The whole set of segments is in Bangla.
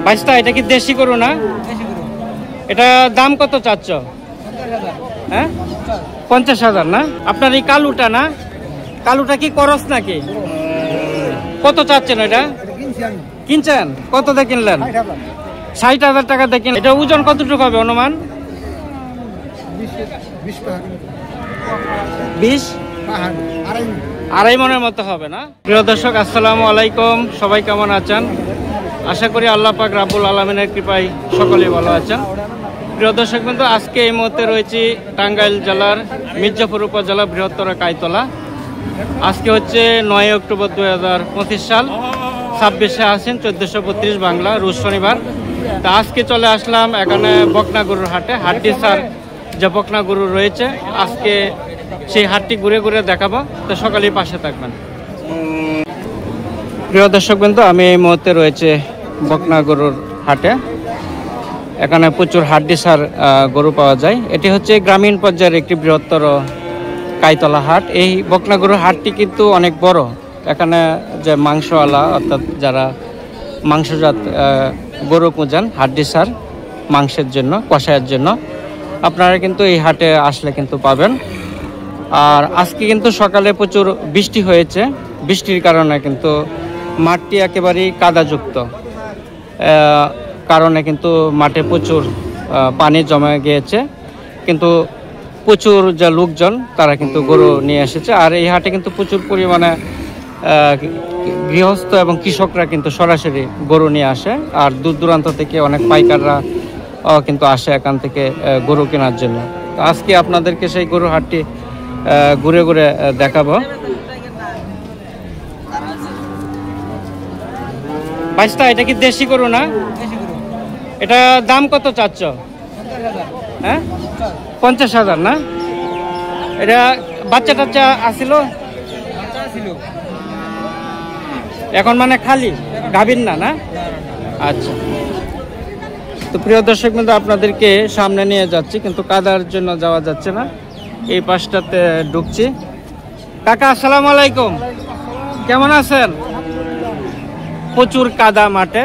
বাইশটা। এটা কি দেশি গরু না? এটা দাম কত চাচ্ছ? হ্যাঁ, 50,000 না? আপনার এই কালুটা না? কালুটা কি করস নাকি? কত চাচ্ছেন এটা? কিনছেন? কত দিয়ে কিনলেন? 60,000 টাকা দিয়ে কিনলেন। এটা ওজন কতটুকু হবে অনুমান? 20 আড়াই মনের মতো হবে না? প্রিয় দর্শক, আসসালামু আলাইকুম। সবাই কেমন আছেন? আশা করি আল্লাহ পাক রাব্বুল আলামিনের কৃপায় সকলেই ভালো আছেন। প্রিয় দর্শক বন্ধু, আজকে এই মুহূর্তে রয়েছি টাঙ্গাইল জেলার মির্জাপুর উপজেলা বৃহত্তর কাইতলা। আজকে হচ্ছে 9 অক্টোবর 2025 সাল, 26শে আশ্বিন 1432 বাংলা, রোজ শনিবার। তা আজকে চলে আসলাম এখানে বকনা গরুর হাটে। হাটটি স্যার যে বকনা গরু রয়েছে, আজকে সেই হাটটি ঘুরে ঘুরে দেখাবো। তো সকালেই পাশে থাকবেন। প্রিয় দর্শক বন্ধু, আমি এই মুহূর্তে রয়েছে বকনা গরুর হাটে। এখানে প্রচুর হাড্ডি সার গরু পাওয়া যায়। এটি হচ্ছে গ্রামীণ পর্যায়ের একটি বৃহত্তর কাইতলা হাট। এই বকনা গরুর হাটটি কিন্তু অনেক বড়। এখানে যে মাংসওয়ালা, অর্থাৎ যারা মাংসজাত গরু খুঁজেন হাড্ডি সার মাংসের জন্য, কষায়ের জন্য, আপনারা কিন্তু এই হাটে আসলে কিন্তু পাবেন। আর আজকে কিন্তু সকালে প্রচুর বৃষ্টি হয়েছে। বৃষ্টির কারণে কিন্তু মাঠটি একেবারেই কাদাযুক্ত, কারণে কিন্তু মাঠে প্রচুর পানি জমে গিয়েছে। কিন্তু প্রচুর যে লোকজন, তারা কিন্তু গরু নিয়ে এসেছে। আর এই হাটে কিন্তু প্রচুর পরিমাণে গৃহস্থ এবং কৃষকরা কিন্তু সরাসরি গরু নিয়ে আসে। আর দূর দূরান্ত থেকে অনেক পাইকাররা কিন্তু আসে এখান থেকে গরু কেনার জন্য। তো আজকে আপনাদেরকে সেই গরু হাটটি ঘুরে ঘুরে দেখাবো। বাইশটা। এটা কি দেশি গরু না? এটা দাম কত চাচ্ছ? হ্যাঁ, 50,000 না? এটা বাচ্চা টাচ্চা আসিল এখন, মানে খালি গাভীর না? না, আচ্ছা। তো প্রিয় দর্শক বন্ধু, আপনাদেরকে সামনে নিয়ে যাচ্ছি, কিন্তু কাদার জন্য যাওয়া যাচ্ছে না। এই পাশটাতে ঢুকছি। কাকা, আসসালামু আলাইকুম, কেমন আছেন? প্রচুর কাদা মাঠে।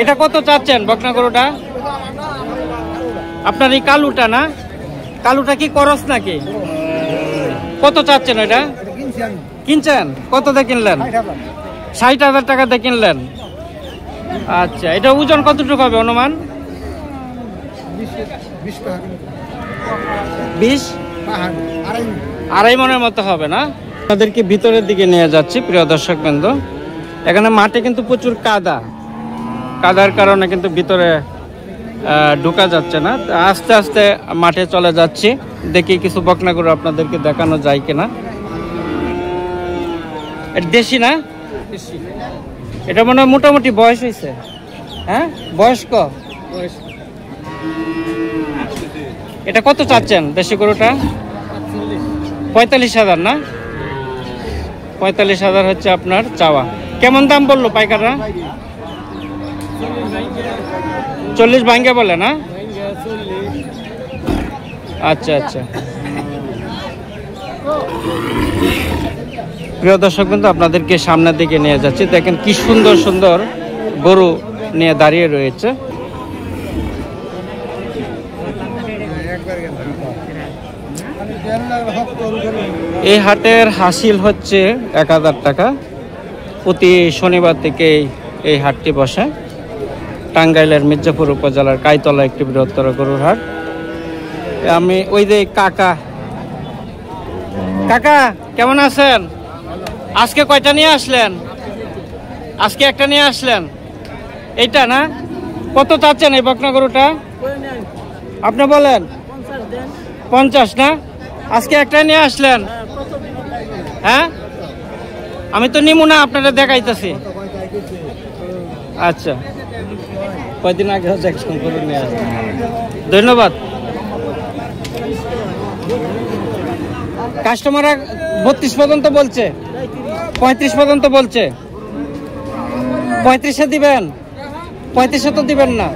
এটা কত চাচ্ছেন বকনা গরুটা? আপনার এই কালুটা না? কালুটা কি করস নাকি? কত চাচ্ছেন এটা? কিনছেন? কত দিয়ে কিনলেন? 60,000 টাকা দিয়ে কিনলেন। আচ্ছা, এটা ওজন কতটুকু হবে অনুমান? 20 আড়াই মনের মতো হবে না? আপনাদেরকে ভিতরের দিকে নিয়ে যাচ্ছি প্রিয় দর্শক বৃন্দ। এখানে মাঠে কিন্তু প্রচুর কাদার কারণে কিন্তু ভিতরে ঢোকা যাচ্ছে না। আস্তে আস্তে মাঠে চলে যাচ্ছি, দেখি কিছু বকনা গরু আপনাদেরকে দেখানো যায় কিনা। এটা দেশি না? এটা মনে হয় মোটামুটি বয়স হয়েছে। হ্যাঁ, বয়স্ক। এটা কত চাচ্ছেন দেশি গরুটা? 45,000 না? 45,000 হচ্ছে আপনার চাওয়া। কেমন দাম বললো পাইকাররা? 40 ভাঙ্গে বলে না? আচ্ছা আচ্ছা। প্রিয় দর্শক কিন্তু আপনাদেরকে সামনের দিকে নিয়ে যাচ্ছি। দেখেন কি সুন্দর সুন্দর গরু নিয়ে দাঁড়িয়ে রয়েছে। এই হাটের হাসিল হচ্ছে 1,000 টাকা। প্রতি শনিবার থেকে এই হাটটি বসে। টাঙ্গাইলের মির্জাপুর উপজেলার কাইতলা একটি বৃহত্তর গরুর হাট। আমি ওই যে কাকা কেমন আছেন? আজকে কয়টা নিয়ে আসলেন? আজকে একটা নিয়ে আসলেন। এইটা না? কত চাচ্ছেন এই বকনা গরুটা? আপনি বলেন। 50 না? আজকে একটা নিয়ে আসলেন? হ্যাঁ, আমি তো নিমু না, আপনারা দেখাইতেছি। আচ্ছা, কয়দিন আগে দেখছেন গরু নিয়ে আসলেন। ধন্যবাদ। কাস্টমাররা 32 পর্যন্ত বলছে, 35 পর্যন্ত বলছে। 35-এ দিবেন? 35-এ তো দিবেন না।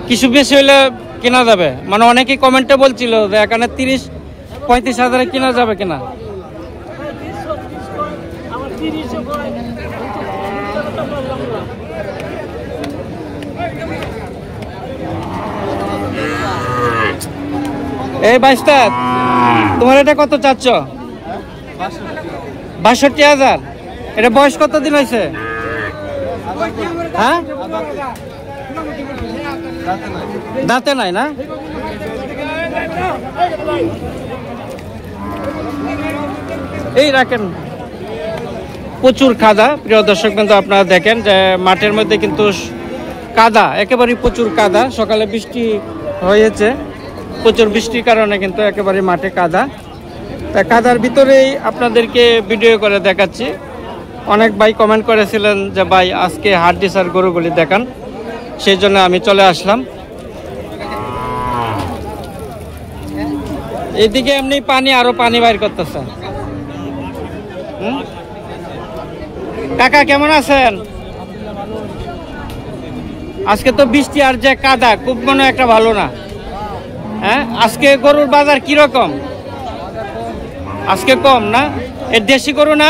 কিছু বেশি হলে কেনা যাবে, মানে অনেকেই কমেন্টে বলছিল যে এখানে 30-35,000 কেনা যাবে কিনা। এই বাইশটা তোমার এটা কত চাচ্ছ? 62,000। এটা বয়স কত দিন হয়েছে? হ্যাঁ, দাঁতে নাই না? এই রাখেন, প্রচুর কাদা। প্রিয় দর্শক কিন্তু আপনারা দেখেন যে মাঠের মধ্যে কিন্তু কাদা, একেবারে প্রচুর কাদা। সকালে বৃষ্টি হয়েছে, প্রচুর বৃষ্টির কারণে কিন্তু একেবারে মাঠে কাদা। তা কাদার ভিতরেই আপনাদেরকে ভিডিও করে দেখাচ্ছি। অনেক ভাই কমেন্ট করেছিলেন যে ভাই আজকে হাড্ডিসার গরুগুলি দেখান, সেই জন্য আমি চলে আসলাম। এদিকে এমনি পানি, আরো পানি বাইর করতেছে। কাকা কেমন আছেন? আজকে তো বৃষ্টি আর যে কাদা, খুব মনে একটা ভালো না। হ্যাঁ, আজকে গরুর বাজার কিরকম? আজকে কম না? এর দেশি গরু না?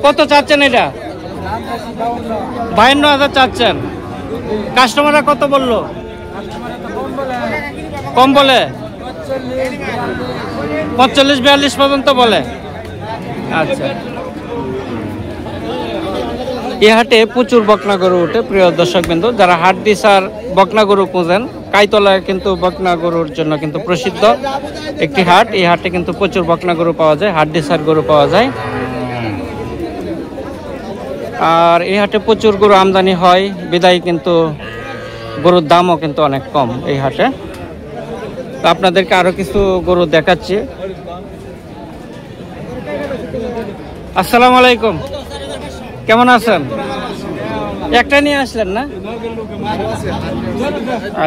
কত চাচ্ছেন এটা? 52,000 চাচ্ছেন। কাস্টমাররা কত বললো? কম বলে 45-42 পর্যন্ত বলে। আচ্ছা, এই হাটে প্রচুর বকনা গরু ওঠে। প্রিয় দর্শক বিন্দু, যারা হাড্ডিসার বকনা গরু খুঁজেন, কাইতলা কিন্তু বকনা গরুর জন্য কিন্তু প্রসিদ্ধ একটি হাট। এই হাটে কিন্তু প্রচুর বকনা গরু পাওয়া যায়, হাড্ডিসার গরু পাওয়া যায়। আর এই হাটে প্রচুর গরু আমদানি হয়, বিদায় কিন্তু গরুর দামও কিন্তু অনেক কম এই হাটে। তো আপনাদেরকে আরো কিছু গরু দেখাচ্ছি। আসসালামু আলাইকুম, কেমন আছেন? একটা নিয়ে আসলেন না?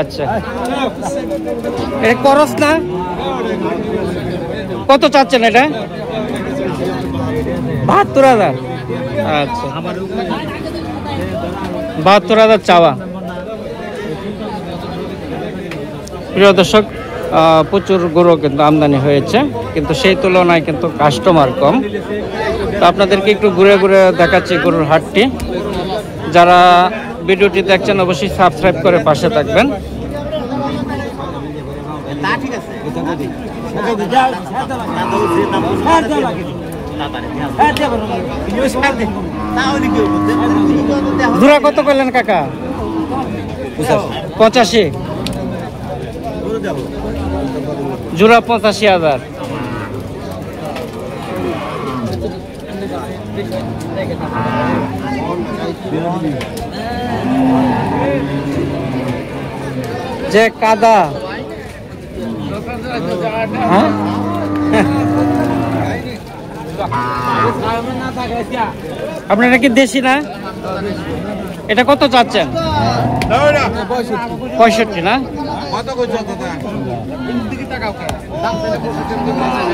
আচ্ছা, এটা করস না? কত চাচ্ছেন এটা? 72,000। আচ্ছা, 72,000 চাওয়া। প্রিয় দর্শক, প্রচুর গরু কিন্তু আমদানি হয়েছে, কিন্তু সেই তুলনায় কিন্তু কাস্টমার কম। তো আপনাদেরকে একটু ঘুরে ঘুরে দেখাচ্ছি গরুর হাটটি। যারা ভিডিওটি দেখছেন অবশ্যই সাবস্ক্রাইব করে পাশে থাকবেন। জোড়া কত করলেন কাকা? 85। জোড়া 85,000। যে কাদা, হ্যাঁ আপনারা কি দেশি না? এটা কত চাচ্ছেন? 65 না?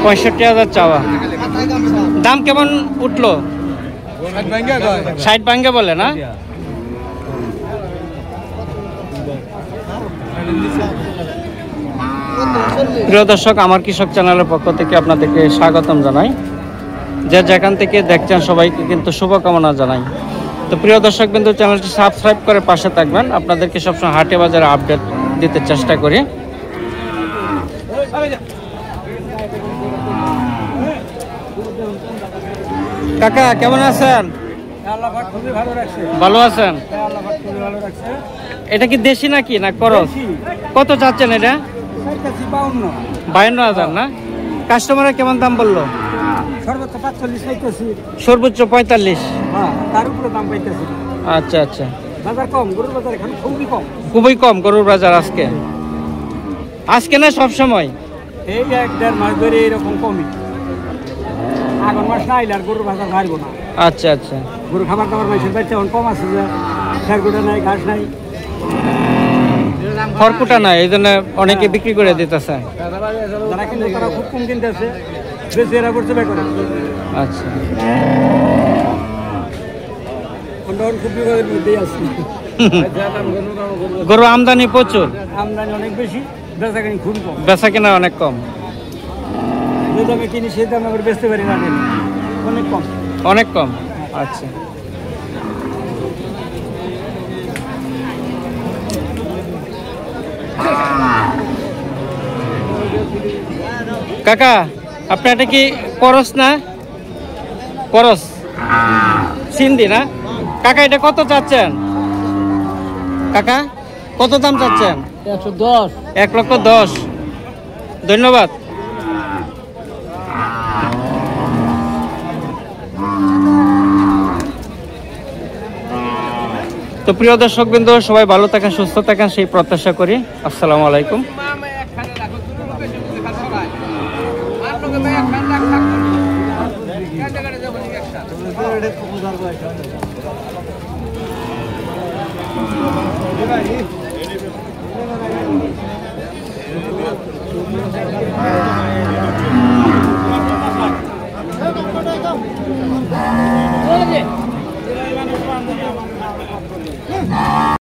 65,000 চাওয়া। দাম কেমন উঠলো? 60 ভাঙ্গে বলে না? প্রিয় দর্শক, আমার কৃষক চ্যানেলের পক্ষ থেকে আপনাদেরকে স্বাগতম জানাই। যে যেখান থেকে দেখছেন সবাইকে কিন্তু শুভকামনা জানাই। তো প্রিয় দর্শক বিন্দু, চ্যানেলটি সাবস্ক্রাইব করে পাশে থাকবেন। আপনাদেরকে সবসময় হাটে বাজারে আপডেট দিতে চেষ্টা করি। কাকা কেমন আছেন? ভালো আছেন? এটা কি দেশি নাকি না করস? কত চাচ্ছেন এটা? 52,000 না? কাস্টমাররা কেমন দাম বললো? সর্বোচ্চ 45। আচ্ছা আচ্ছা, খুবই কম গরুর বাজার আজকে। আজকে না সব সময়? এই 1-1.5 মাস ধরে এরকম কমই। আগামী মাস না আইলে আর গরুর বাজার বাড়বো না। আচ্ছা আচ্ছা, গরু খাবার দাবার মাসের বাড়িতে এখন কম আছে, যে খেরকুটা নাই, ঘাস নাই, খড়কুটা নাই, এই জন্য অনেকে বিক্রি করে দিতেছে। যারা কিনতে তারা খুব কম কিনতেছে, বেশি এরা করছে বেকার। আচ্ছা, খুব বিপদের মধ্যেই আছি। গরু আমদানি প্রচুর, আমদানি অনেক বেশি, বেচা কিনি খুব কম। বেচা কিনা অনেক কম। যে দামে কিনি সেই দামে আবার বেচতে পারি না, অনেক কম। অনেক কম। আচ্ছা, কাকা আপনি এটা কি করস না? করস সিন্ধি না? কাকা এটা কত চাচ্ছেন? কাকা কত দাম চাচ্ছেন? 110। 1,10,000। ধন্যবাদ। তো প্রিয় দর্শক বিন্দু, সবাই ভালো থাকেন, সুস্থ থাকেন সেই প্রত্যাশা করি। আসসালামু আলাইকুম। Vai.